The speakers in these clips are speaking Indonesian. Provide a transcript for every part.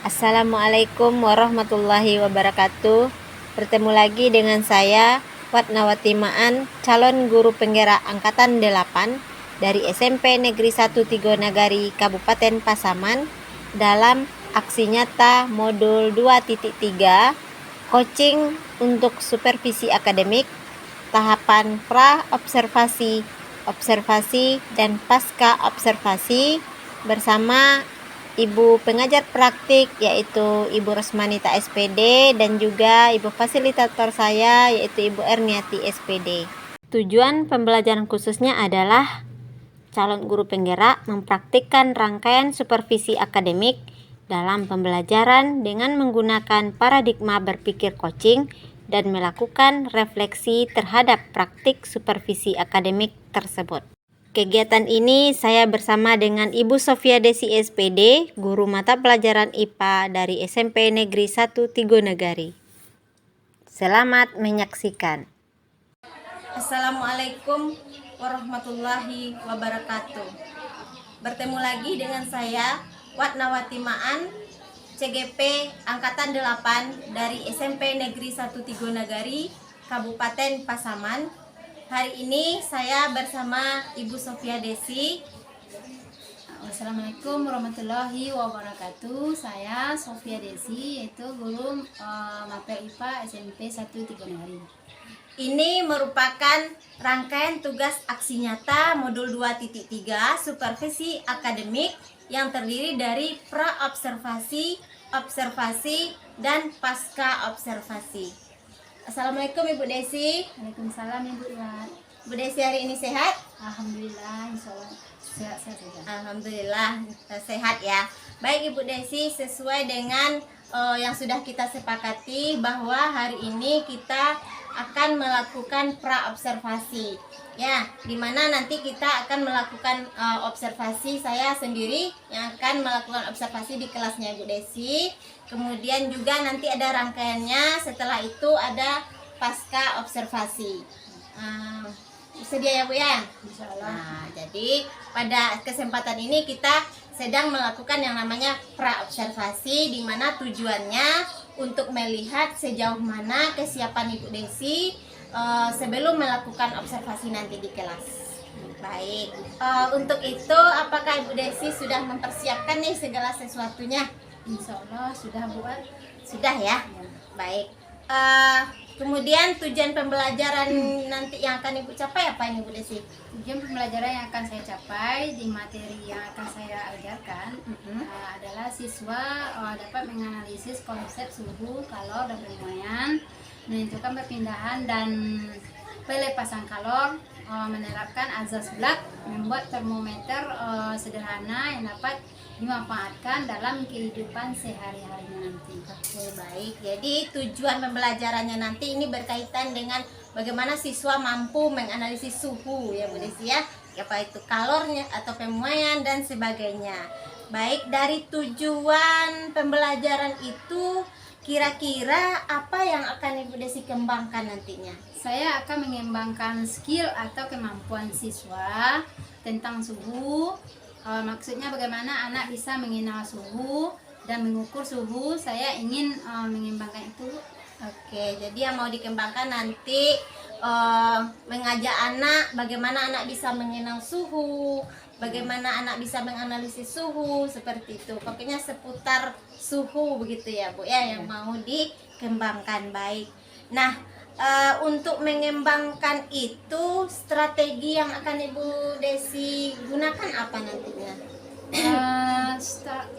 Assalamualaikum warahmatullahi wabarakatuh. Bertemu lagi dengan saya Watnawati Maan, calon guru penggerak angkatan 8 dari SMP Negeri 1 Tigonagari Kabupaten Pasaman dalam aksi nyata modul 2.3 coaching untuk supervisi akademik tahapan pra-observasi, observasi, dan pasca observasi bersama Ibu pengajar praktik yaitu Ibu Rosmanita SPD dan juga Ibu fasilitator saya yaitu Ibu Erniati SPD. Tujuan pembelajaran khususnya adalah calon guru penggerak mempraktikkan rangkaian supervisi akademik dalam pembelajaran dengan menggunakan paradigma berpikir coaching dan melakukan refleksi terhadap praktik supervisi akademik tersebut. Kegiatan ini saya bersama dengan Ibu Sofia Desi SPD, guru mata pelajaran IPA dari SMP Negeri 1 Tigonagari. Selamat menyaksikan. Assalamualaikum warahmatullahi wabarakatuh. Bertemu lagi dengan saya Watnawati Maan, CGP Angkatan 8 dari SMP Negeri 1 Tigonagari, Kabupaten Pasaman. Hari ini saya bersama Ibu Sofia Desi. Assalamualaikum warahmatullahi wabarakatuh. Saya Sofia Desi, yaitu guru mapel IPA SMP 1 Tigonagari. Ini merupakan rangkaian tugas aksi nyata modul 2.3 supervisi akademik yang terdiri dari pra-observasi, observasi, dan pasca observasi. Assalamualaikum Ibu Desi. Waalaikumsalam Ibu Iwat. Bu Desi hari ini sehat? Alhamdulillah, insyaallah sehat. Alhamdulillah sehat ya. Baik Ibu Desi, sesuai dengan yang sudah kita sepakati bahwa hari ini kita akan melakukan pra-observasi ya, dimana nanti kita akan melakukan observasi. Saya sendiri yang akan melakukan observasi di kelasnya Ibu Desi. Kemudian juga nanti ada rangkaiannya, setelah itu ada pasca observasi. Sedia ya Bu ya? Insyaallah. Nah, jadi pada kesempatan ini kita sedang melakukan yang namanya pra-observasi, di mana tujuannya untuk melihat sejauh mana kesiapan Ibu Desi sebelum melakukan observasi nanti di kelas. Baik, untuk itu apakah Ibu Desi sudah mempersiapkan nih segala sesuatunya? Insyaallah sudah buat. Sudah ya? Baik. Kemudian tujuan pembelajaran nanti yang akan Ibu capai apa ini Bu Desi? Tujuan pembelajaran yang akan saya capai di materi yang akan saya ajarkan adalah siswa dapat menganalisis konsep suhu, kalor, dan pemuaian, menentukan perpindahan dan pelepasan kalor, menerapkan azas Black, membuat termometer sederhana yang dapat dimanfaatkan dalam kehidupan sehari-harinya nanti. Oke, baik. Jadi tujuan pembelajarannya nanti ini berkaitan dengan bagaimana siswa mampu menganalisis suhu ya Bu Desi ya, apa itu kalornya atau pemuaian dan sebagainya. Baik, dari tujuan pembelajaran itu kira-kira apa yang akan Ibu Desi kembangkan nantinya? Saya akan mengembangkan skill atau kemampuan siswa tentang suhu. Maksudnya bagaimana anak bisa mengenal suhu dan mengukur suhu. Saya ingin mengembangkan itu. Oke, jadi yang mau dikembangkan nanti mengajak anak bagaimana anak bisa mengenal suhu, bagaimana anak bisa menganalisis suhu, seperti itu. Pokoknya seputar suhu begitu ya Bu ya, yang mau dikembangkan. Baik. Nah, untuk mengembangkan itu strategi yang akan Ibu Desi gunakan apa nantinya?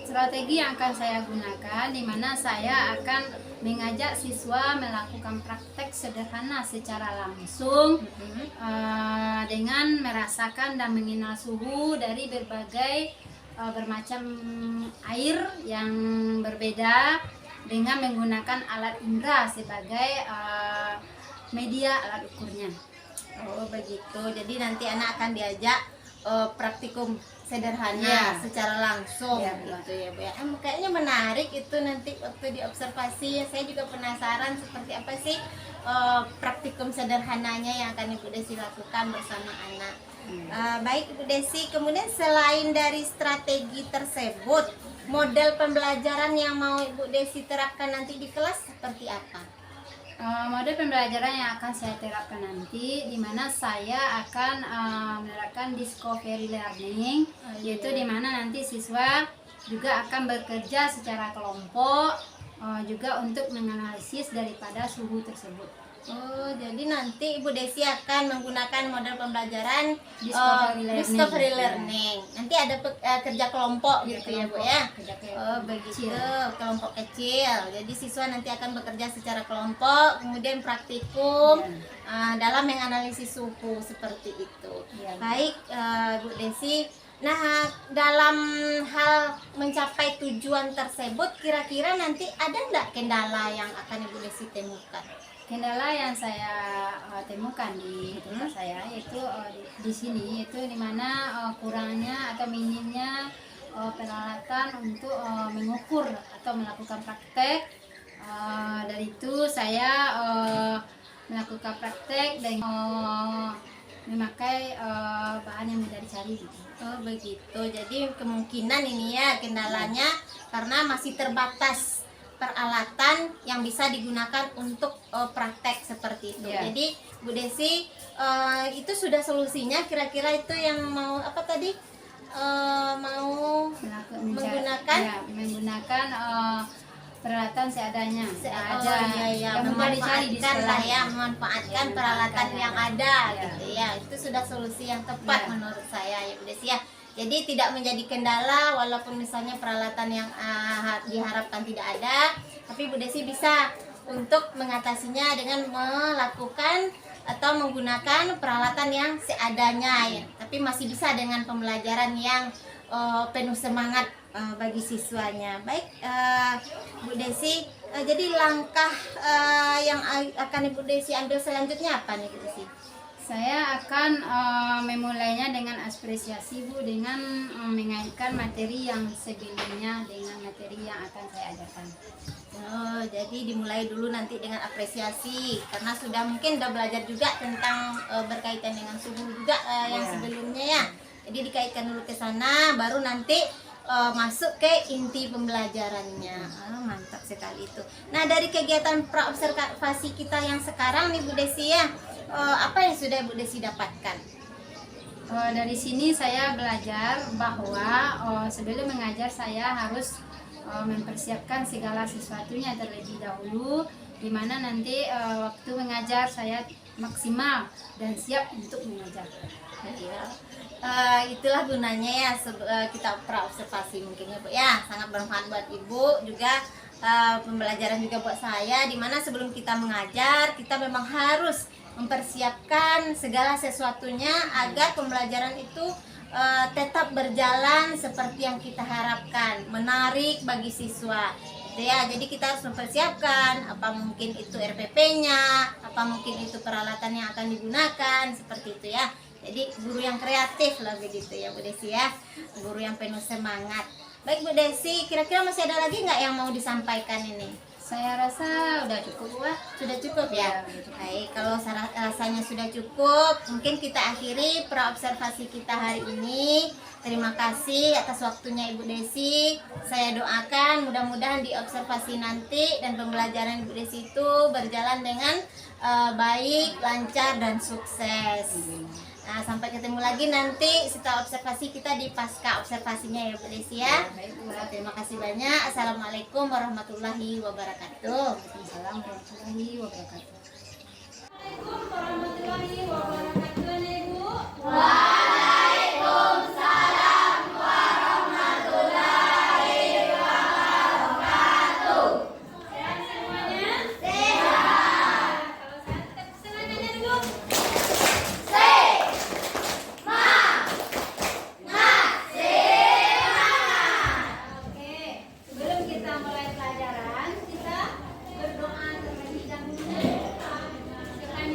Strategi yang akan saya gunakan di mana saya akan mengajak siswa melakukan praktek sederhana secara langsung dengan merasakan dan mengenal suhu dari berbagai bermacam air yang berbeda dengan menggunakan alat indera sebagai media alat ukurnya. Oh begitu, jadi nanti anak akan diajak praktikum sederhana secara langsung gitu ya Bu ya. Kayaknya menarik itu nanti waktu diobservasi. Saya juga penasaran seperti apa sih praktikum sederhananya yang akan Ibu Desi lakukan bersama anak. Baik Ibu Desi, kemudian selain dari strategi tersebut, model pembelajaran yang mau Ibu Desi terapkan nanti di kelas seperti apa? Model pembelajaran yang akan saya terapkan nanti, di mana saya akan menerapkan discovery learning, yaitu di mana nanti siswa juga akan bekerja secara kelompok, juga untuk menganalisis daripada suhu tersebut. Jadi nanti Ibu Desi akan menggunakan model pembelajaran Discovery learning. Nanti ada kerja kelompok gitu ya Bu ya. Kerja kelompok Begitu, kecil. kelompok kecil. Jadi siswa nanti akan bekerja secara kelompok, kemudian praktikum dalam menganalisis suhu seperti itu. Ya. Baik Bu Desi. Nah, dalam hal mencapai tujuan tersebut, kira-kira nanti ada nggak kendala yang akan Ibu Desi temukan? Kendala yang saya temukan di tempat saya yaitu di sini, yaitu dimana kurangnya atau minimnya peralatan untuk mengukur atau melakukan praktek. Dari itu saya melakukan praktek dengan memakai bahan yang mudah dicari gitu. Begitu. Jadi kemungkinan ini ya kendalanya karena masih terbatas peralatan yang bisa digunakan untuk praktek seperti itu. Ya. Jadi Bu Desi, itu sudah solusinya. Kira-kira itu yang mau apa tadi? Mau menggunakan menggunakan peralatan seadanya. yang memanfaatkan lah ya, memanfaatkan peralatan yang ada gitu ya. Itu sudah solusi yang tepat menurut saya ya Bu Desi ya. Jadi tidak menjadi kendala walaupun misalnya peralatan yang diharapkan tidak ada, tapi Bu Desi bisa untuk mengatasinya dengan melakukan atau menggunakan peralatan yang seadanya ya. Tapi masih bisa dengan pembelajaran yang penuh semangat bagi siswanya. Baik Bu Desi, jadi langkah yang akan Ibu Desi ambil selanjutnya apa nih Bu Desi? Saya akan memulainya dengan apresiasi Bu, dengan mengaitkan materi yang sebelumnya dengan materi yang akan saya ajarkan. Jadi dimulai dulu nanti dengan apresiasi karena mungkin sudah belajar juga tentang berkaitan dengan suhu juga yang sebelumnya ya. Jadi dikaitkan dulu ke sana, baru nanti masuk ke inti pembelajarannya. Mantap sekali itu. Nah, dari kegiatan praobservasi kita yang sekarang nih Bu Desi ya, apa yang sudah Bu Desi dapatkan? Dari sini saya belajar bahwa sebelum mengajar saya harus mempersiapkan segala sesuatunya terlebih dahulu, di mana nanti waktu mengajar saya maksimal dan siap untuk mengajar. Ya. Itulah gunanya ya kita praobservasi mungkin ya Bu ya, sangat bermanfaat buat Ibu juga, pembelajaran juga buat saya, dimana sebelum kita mengajar kita memang harus mempersiapkan segala sesuatunya agar pembelajaran itu tetap berjalan seperti yang kita harapkan, menarik bagi siswa gitu ya. Jadi kita harus mempersiapkan apa mungkin itu RPP-nya, apa mungkin itu peralatan yang akan digunakan seperti itu ya. Jadi guru yang kreatif lah begitu ya Bu Desi ya, guru yang penuh semangat. Baik Bu Desi, kira-kira masih ada lagi nggak yang mau disampaikan ini? Saya rasa udah cukup lah. Sudah cukup ya? Baik, kalau rasanya sudah cukup, mungkin kita akhiri praobservasi kita hari ini. Terima kasih atas waktunya Ibu Desi. Saya doakan mudah-mudahan di observasi nanti dan pembelajaran Ibu Desi itu berjalan dengan baik, lancar, dan sukses. Nah, sampai ketemu lagi nanti setelah observasi kita di pasca observasinya ya Bu Desi ya. Terima kasih banyak. Assalamualaikum warahmatullahi wabarakatuh. Waalaikumsalam warahmatullahi wabarakatuh. Assalamualaikum warahmatullahi wabarakatuh, Ibu. Sebelum kita mulai pelajaran, kita berdoa terlebih dahulu. Dengan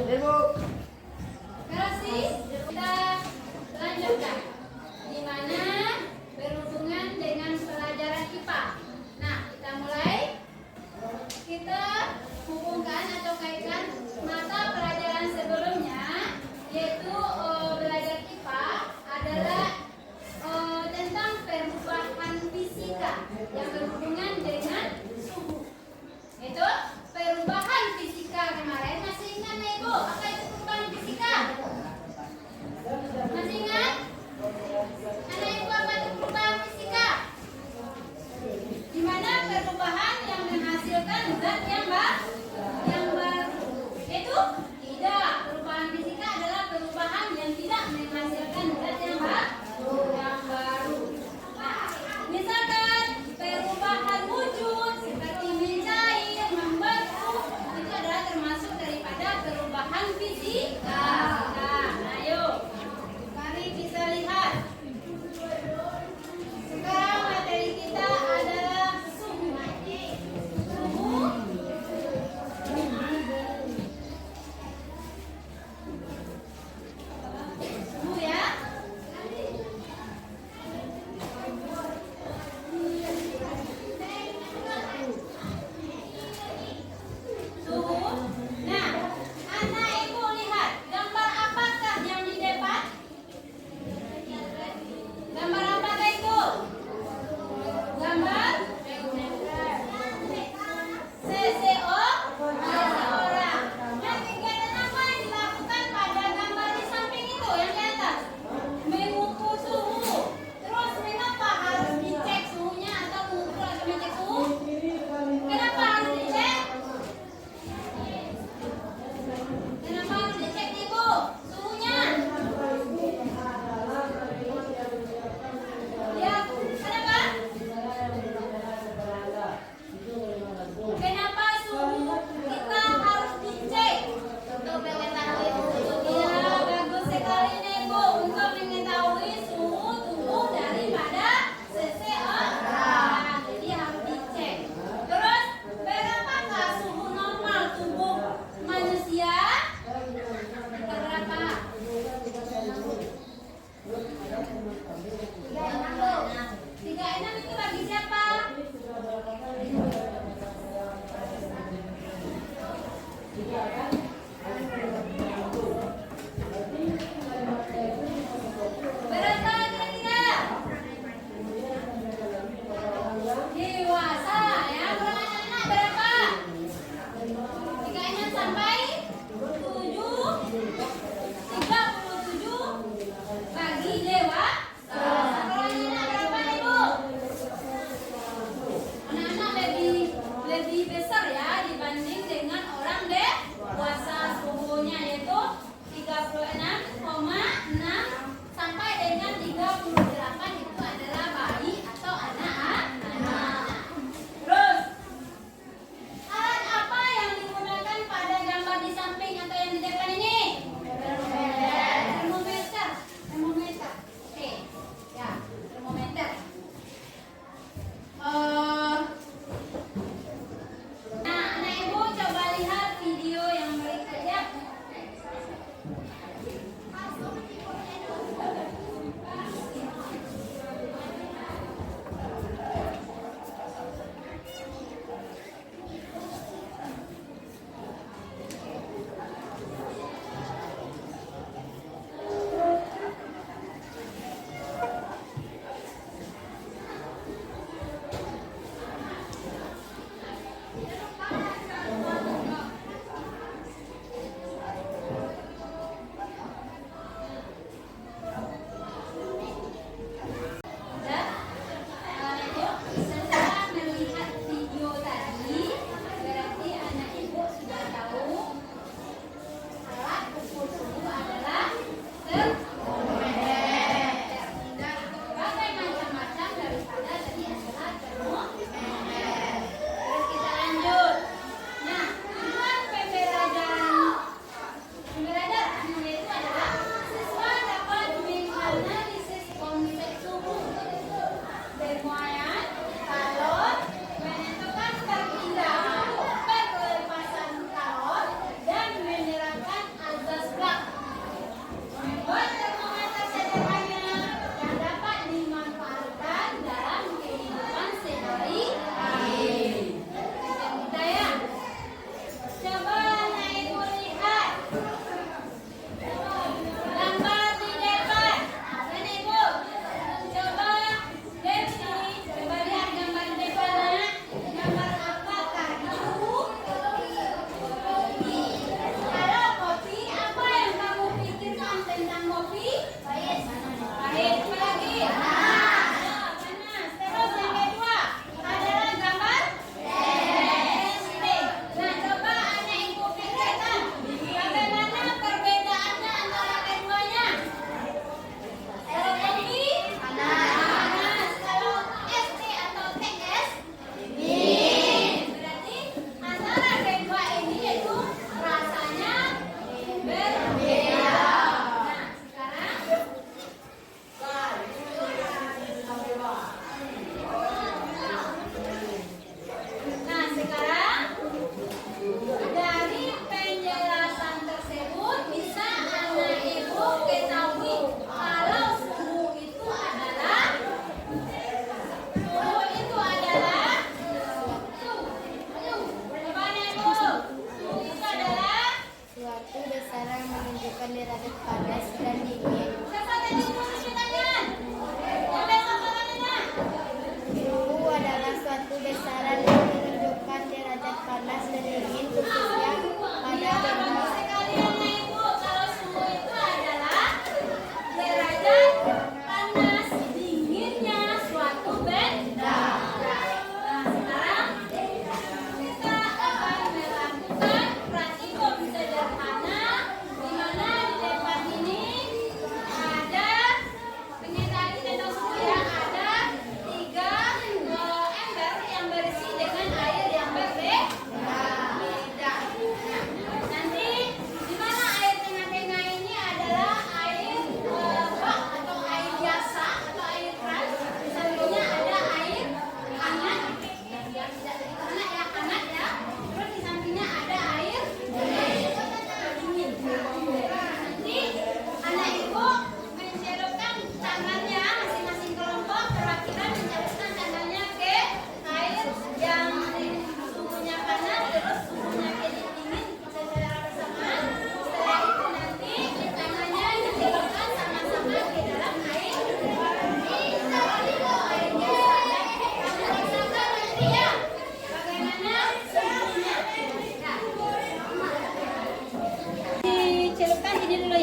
Kasih kita lanjutkan di mana berhubungan dengan pelajaran IPA. Nah, kita mulai. Kita hubungkan atau kaitkan mata pelajaran sebelumnya, yaitu belajar IPA adalah tentang perubahan fisika yang berhubungan dengan suhu. Itu perubahan fisika kemarin. Masih ingat nih Ibu, apa itu perubahan fisika? Masih ingat? Anak Ibu, apa itu perubahan fisika? Di mana perubahan yang menghasilkan zat yang baru.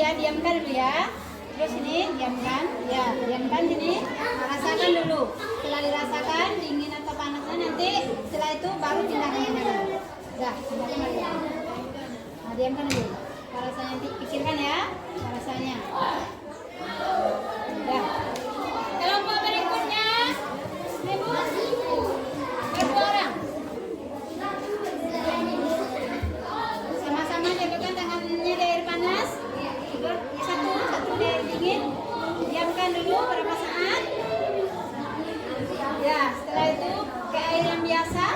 ya, diamkan dulu ya. Terus ini diamkan, ya diamkan sini. Nah, rasakan dulu. Setelah dirasakan dingin atau panasnya nanti setelah itu baru pindahkan ini dulu. Dah, pindahkan lagi. Nah, diamkan dulu. Rasanya nanti pikirkan ya, rasanya. Dah. Kelompok berikutnya, Ibu. Berapa orang? Sama-sama jatuhkan tangannya di air panas. Satu di air dingin. Diamkan dulu berapa saat. Ya, setelah itu ke air yang biasa.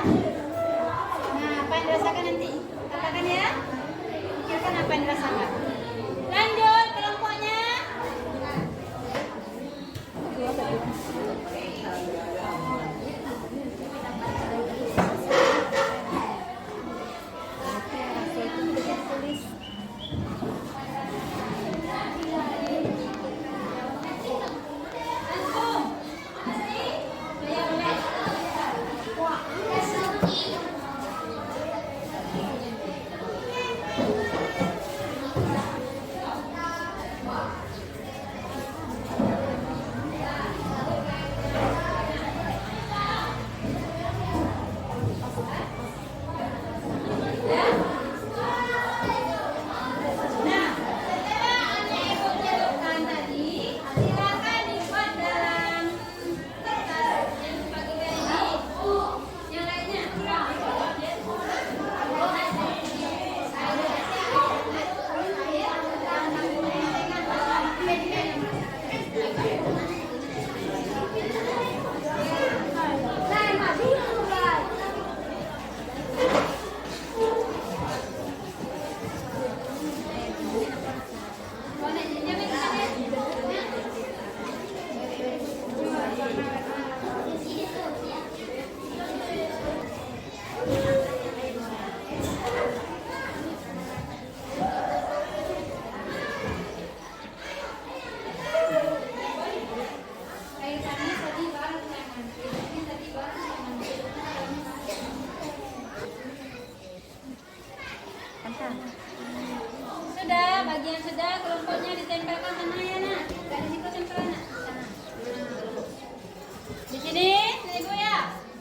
Nah, apa yang dirasakan nanti? Katakan ya. Pikirkan apa yang dirasakan. Lanjut kelompoknya. Sudah, bagian sudah, kelompoknya ditempelkan sana ya nak. Dari situ tempelan nak. Sana. Di sini, Ibu ya.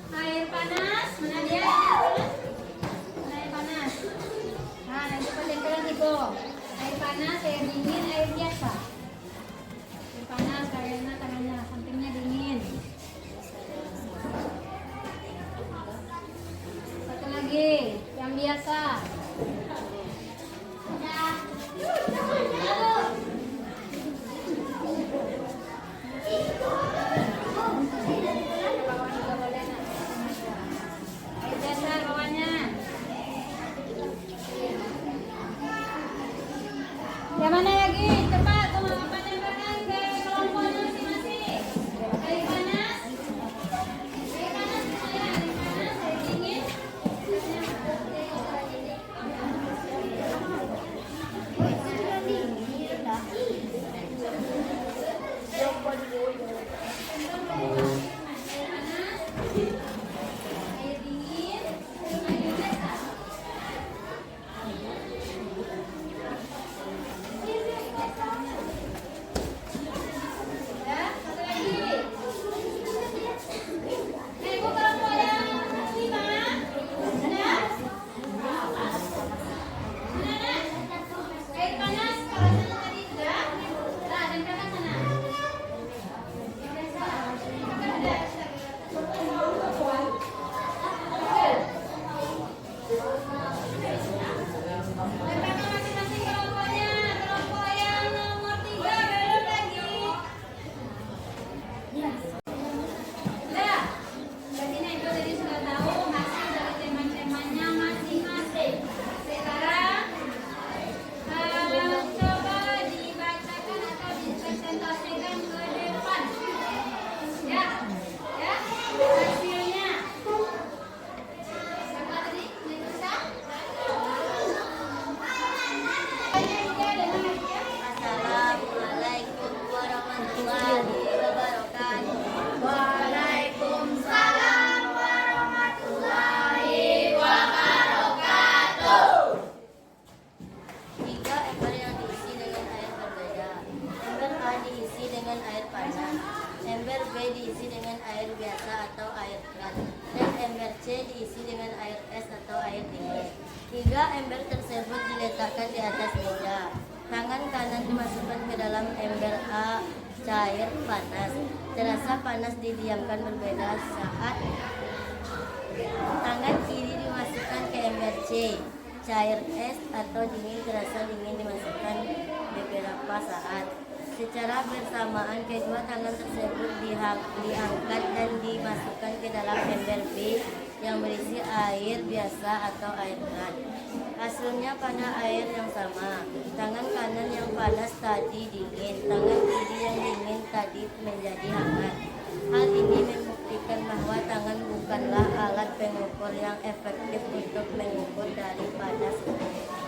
Air panas, mana dia? Mana air panas? Nah, nanti tempelan Ibu. Air panas, air dingin, air biasa. Air panas karena tangannya sampingnya dingin. Satu lagi, yang biasa. Yang mana lagi? Cepat, tempelkan ke kelompoknya masing-masing. Air panas, air panas, air dingin. Air diisi dengan air biasa atau air keras, dan ember C diisi dengan air es atau air dingin. Hingga ember tersebut diletakkan di atas meja. Tangan kanan dimasukkan ke dalam ember A cair panas. Terasa panas didiamkan berbeda saat. Tangan kiri dimasukkan ke ember C cair es atau dingin, terasa dingin dimasukkan beberapa saat. Secara bersamaan kedua tangan tersebut diangkat dan dimasukkan ke dalam ember B yang berisi air biasa atau air keras. Hasilnya pada air yang sama. Tangan kanan yang panas tadi dingin, tangan kiri yang dingin tadi menjadi hangat. Hal ini membuktikan bahwa tangan bukanlah alat pengukur yang efektif untuk mengukur daripada suhu.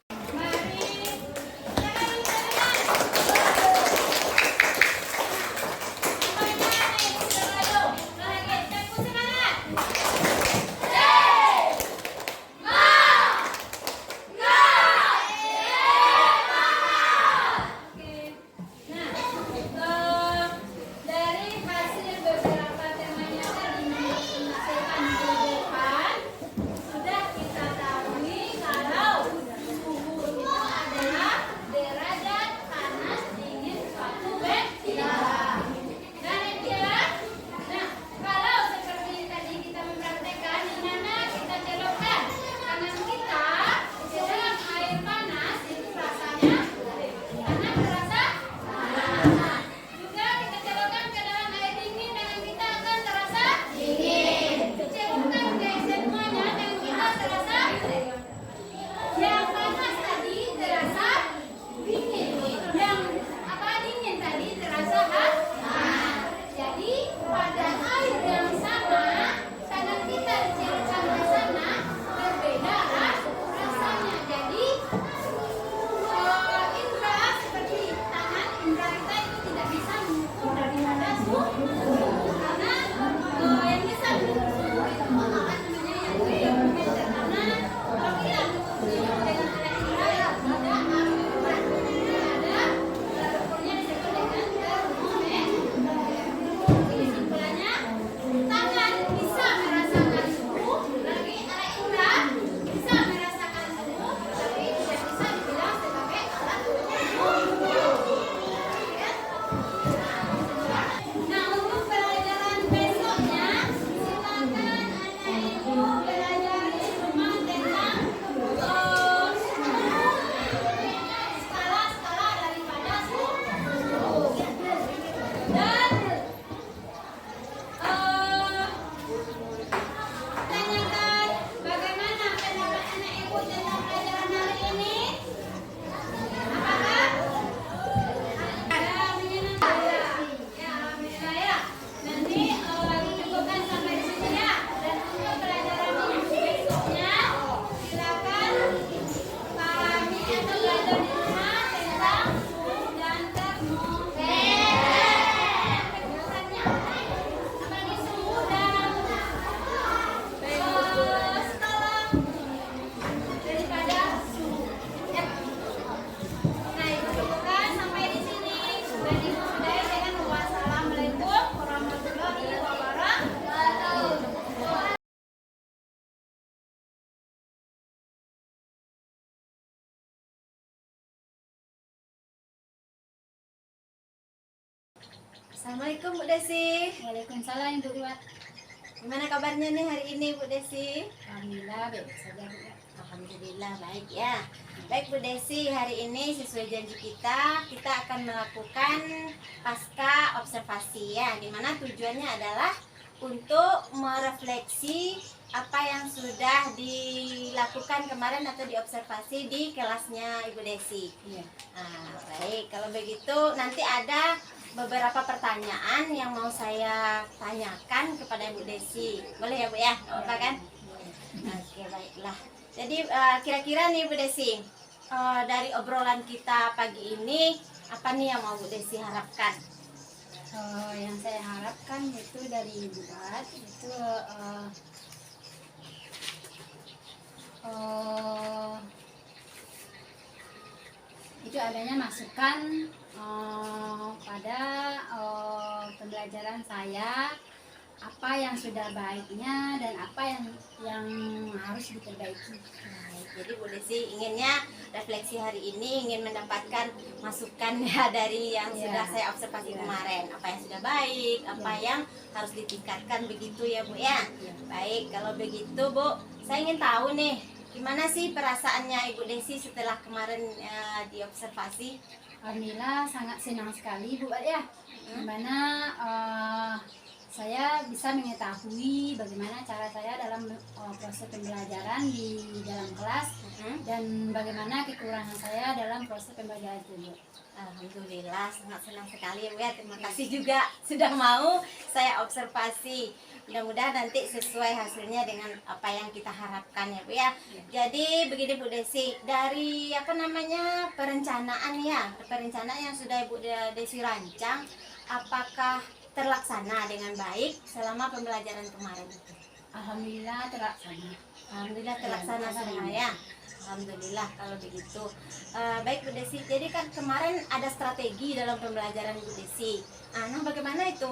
Assalamualaikum Bu Desi. Waalaikumsalam Ibu Iwat. Gimana kabarnya nih hari ini Bu Desi? Alhamdulillah baik saja Bu ya. Alhamdulillah baik ya. Baik Bu Desi, hari ini sesuai janji kita akan melakukan pasca observasi ya, dimana tujuannya adalah untuk merefleksi apa yang sudah dilakukan kemarin atau diobservasi di kelasnya Ibu Desi. Iya. Nah, baik, kalau begitu nanti ada beberapa pertanyaan yang mau saya tanyakan kepada Ibu Desi. Boleh ya Bu ya? Apa kan? Oke, baiklah. Jadi kira-kira nih Bu Desi, dari obrolan kita pagi ini apa nih yang mau Bu Desi harapkan? Yang saya harapkan itu dari Ibu Iwat itu itu adanya masukan pada pembelajaran saya, apa yang sudah baiknya dan apa yang harus diperbaiki. Baik, jadi Bu Desi inginnya refleksi hari ini ingin mendapatkan masukan ya dari yang Ya. sudah saya observasi Ya. kemarin, apa yang sudah baik, apa yang harus ditingkatkan begitu ya Bu ya. Ya. Baik, kalau begitu Bu, saya ingin tahu nih gimana sih perasaannya Ibu Desi setelah kemarin diobservasi? Alhamdulillah sangat senang sekali Bu ya, dimana saya bisa mengetahui bagaimana cara saya dalam proses pembelajaran di dalam kelas dan bagaimana kekurangan saya dalam proses pembelajaran itu. Alhamdulillah sangat senang sekali ya Bu ya. Terima kasih juga sudah mau saya observasi. Mudah-mudahan nanti sesuai hasilnya dengan apa yang kita harapkan ya Bu ya. Jadi begini Bu Desi, dari perencanaan yang sudah Ibu Desi rancang, apakah terlaksana dengan baik selama pembelajaran kemarin itu? Alhamdulillah terlaksana. Alhamdulillah terlaksana Ya, semua ya. Alhamdulillah kalau begitu. Baik Bu Desi, jadi kan kemarin ada strategi dalam pembelajaran Bu Desi. Nah bagaimana itu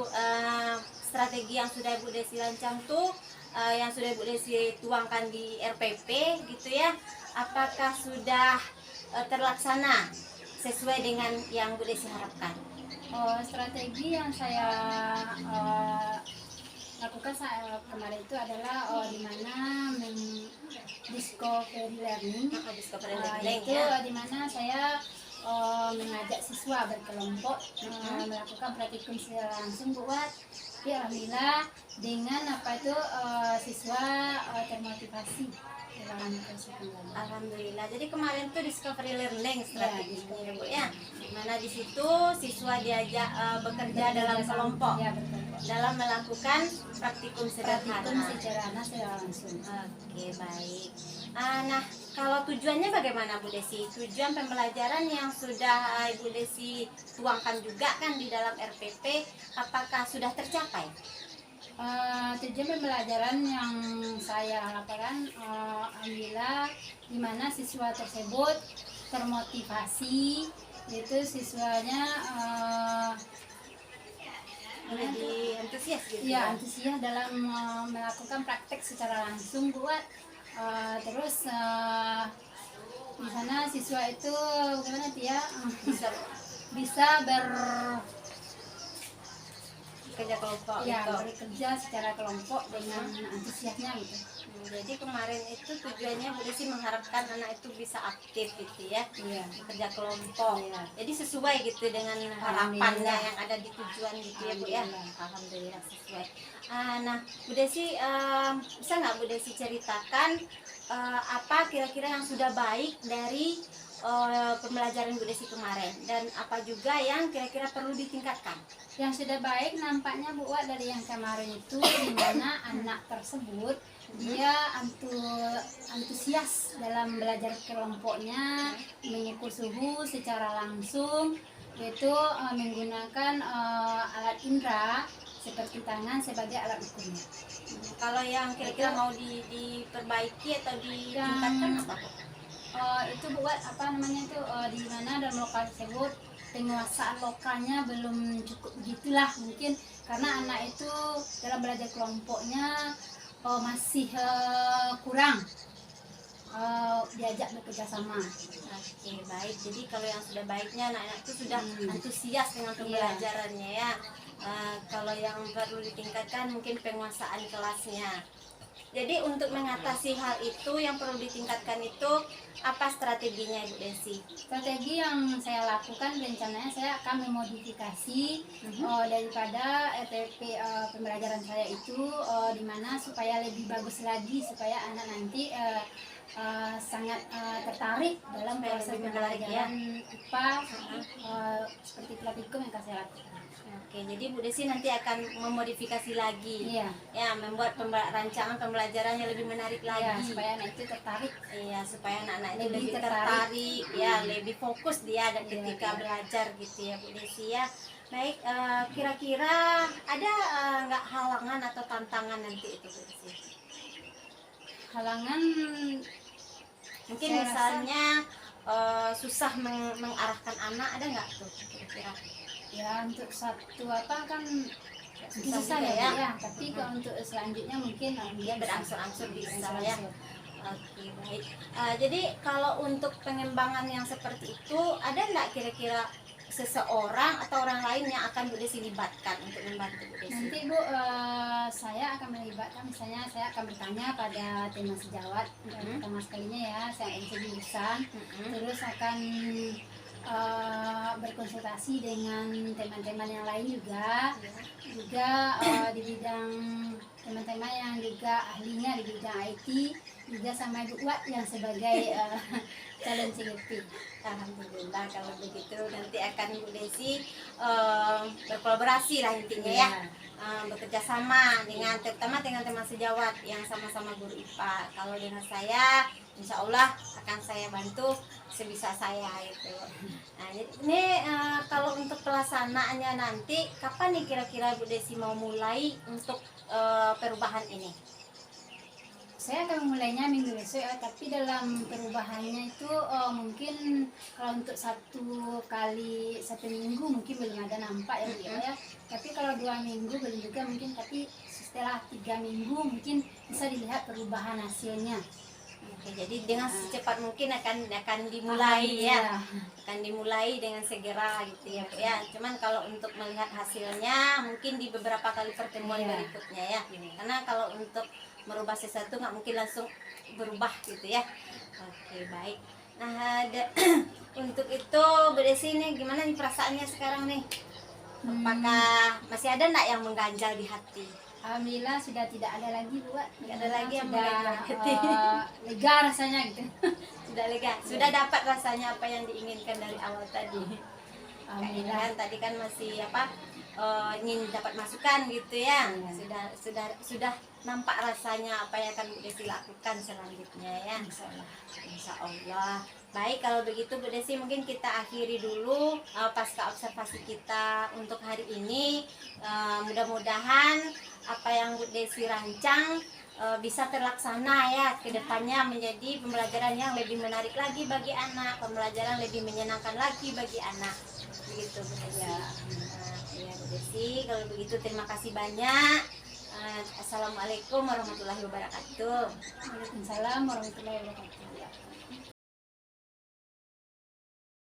strategi yang sudah Bu Desi rancang tuh, yang sudah Bu Desi tuangkan di RPP gitu ya? Apakah sudah terlaksana sesuai dengan yang Bu Desi harapkan? Strategi yang saya lakukan kemarin itu adalah di mana discovery learning. Discovery learning Itu ya. di mana saya mengajak siswa berkelompok melakukan praktikum secara langsung buat alhamdulillah dengan siswa termotivasi dalam proses pembelajaran. Alhamdulillah. Jadi kemarin tuh discovery learning strateginya ya Bu ya. Dimana di situ siswa diajak bekerja dalam kelompok, Ya, betul. dalam melakukan praktikum Praktikum sederhana. secara langsung. Oke, baik. Nah, kalau tujuannya bagaimana Bu Desi? Tujuan pembelajaran yang sudah Ibu Desi tuangkan juga kan di dalam RPP, apakah sudah tercapai? Tujuan pembelajaran yang saya lakukan alhamdulillah di mana siswa tersebut termotivasi, yaitu siswanya Jadi antusias gitu ya antusias dalam melakukan praktek secara langsung buat terus di sana siswa itu bagaimana dia bisa kerja kelompok ya gitu. bekerja secara kelompok dengan antusiasnya gitu. Jadi kemarin itu tujuannya Bu Desi mengharapkan anak itu bisa aktif gitu ya, Iya. bekerja kelompok. Iya. Jadi sesuai gitu dengan harapannya Alhamdulillah. yang ada di tujuan gitu ya Bu ya. Alhamdulillah. Alhamdulillah sesuai. Nah Bu Desi bisa nggak Bu Desi ceritakan apa kira-kira yang sudah baik dari pembelajaran Bu Desi kemarin dan apa juga yang kira-kira perlu ditingkatkan? Yang sudah baik nampaknya Bu Wak dari yang kemarin itu di mana anak tersebut dia antusias dalam belajar kelompoknya, mengukur suhu secara langsung, yaitu menggunakan alat indera seperti tangan sebagai alat ukurnya. Kalau yang kira-kira mau diperbaiki atau ditingkatkan apa? Itu buat di mana dalam lokal tersebut penguasaan lokalnya belum cukup begitulah mungkin karena anak itu dalam belajar kelompoknya masih kurang diajak bekerja sama. Oke, baik. Jadi kalau yang sudah baiknya anak-anak itu sudah antusias dengan pembelajarannya ya. Kalau yang perlu ditingkatkan mungkin penguasaan kelasnya. Jadi untuk mengatasi hal itu yang perlu ditingkatkan itu apa strateginya Ibu Desi? Strategi yang saya lakukan rencananya saya akan memodifikasi daripada RPP pembelajaran saya itu di mana supaya lebih bagus lagi supaya anak nanti sangat tertarik dalam Supaya proses lebih menarik, pembelajaran IPA seperti praktikum yang saya lakukan. Oke, jadi Bu Desi nanti akan memodifikasi lagi. Iya. Ya, membuat rancangan pembelajaran yang lebih menarik Ya, lagi. supaya anak itu tertarik. Iya, supaya anak-anak itu Lebih lebih tertarik. tertarik, ya, lebih fokus dia dan Iya, ketika iya. belajar gitu ya Bu Desi ya. Baik, kira-kira ada nggak halangan atau tantangan nanti itu Bu Desi? Halangan Mungkin Saya misalnya susah mengarahkan anak, ada nggak tuh kira-kira? Ya untuk satu apa kan Susah susah juga ya, ya. tapi kalau untuk selanjutnya mungkin Dia berangsur-angsur bisa ya. berangsur-angsur. Oke, baik. Jadi kalau untuk pengembangan yang seperti itu, ada nggak kira-kira seseorang atau orang lain yang akan Bu Desi libatkan untuk membantu Bu Desi? Nanti Bu, saya akan melibatkan, misalnya saya akan bertanya pada tema sejawat pertama sekalinya ya, saya isi jurusan, terus akan berkonsultasi dengan teman-teman yang lain juga di bidang teman-teman yang juga ahlinya di bidang IT, juga sama Ibu Wat yang sebagai calon CGP. Alhamdulillah kalau begitu nanti akan Bu Desi berkolaborasi lah intinya ya. Bekerja sama dengan terutama dengan teman sejawat yang sama-sama guru IPA. Kalau dengan saya, insya Allah akan saya bantu sebisa saya itu. Nah, ini kalau untuk pelaksanaannya nanti kapan nih kira-kira Bu Desi mau mulai untuk perubahan ini? Saya akan memulainya minggu besok ya, tapi dalam perubahannya itu mungkin kalau untuk satu minggu mungkin belum ada nampak ya Bu ya. Tapi kalau 2 minggu belum juga mungkin, tapi setelah 3 minggu mungkin bisa dilihat perubahan hasilnya. Oke, jadi dengan secepat mungkin akan dimulai ya. Akan dimulai dengan segera gitu ya Bu ya. Cuman kalau untuk melihat hasilnya mungkin di beberapa kali pertemuan berikutnya ya. Karena kalau untuk merubah sesuatu nggak mungkin langsung berubah gitu ya. Oke, baik. Nah, untuk itu Bu Desi nih gimana nih perasaannya sekarang nih? Apakah masih ada nggak yang mengganjal di hati? Alhamdulillah sudah tidak ada lagi Bu. Nggak ada lagi yang sudah mengganjal hati. lega rasanya gitu. Sudah lega, sudah dapat rasanya apa yang diinginkan dari awal tadi. Alhamdulillah. Kan tadi kan masih ingin dapat masukan gitu ya. Sudah nampak rasanya apa yang akan Bu Desi lakukan selanjutnya ya. Insya Allah. Baik, kalau begitu Bu Desi mungkin kita akhiri dulu pasca observasi kita untuk hari ini. Mudah-mudahan apa yang Bu Desi rancang bisa terlaksana ya ke depannya, menjadi pembelajaran yang lebih menarik lagi bagi anak, pembelajaran lebih menyenangkan lagi bagi anak. Begitu Bu Desi. Ya Bu Desi, kalau begitu terima kasih banyak. Assalamualaikum warahmatullahi wabarakatuh. Waalaikumsalam warahmatullahi wabarakatuh.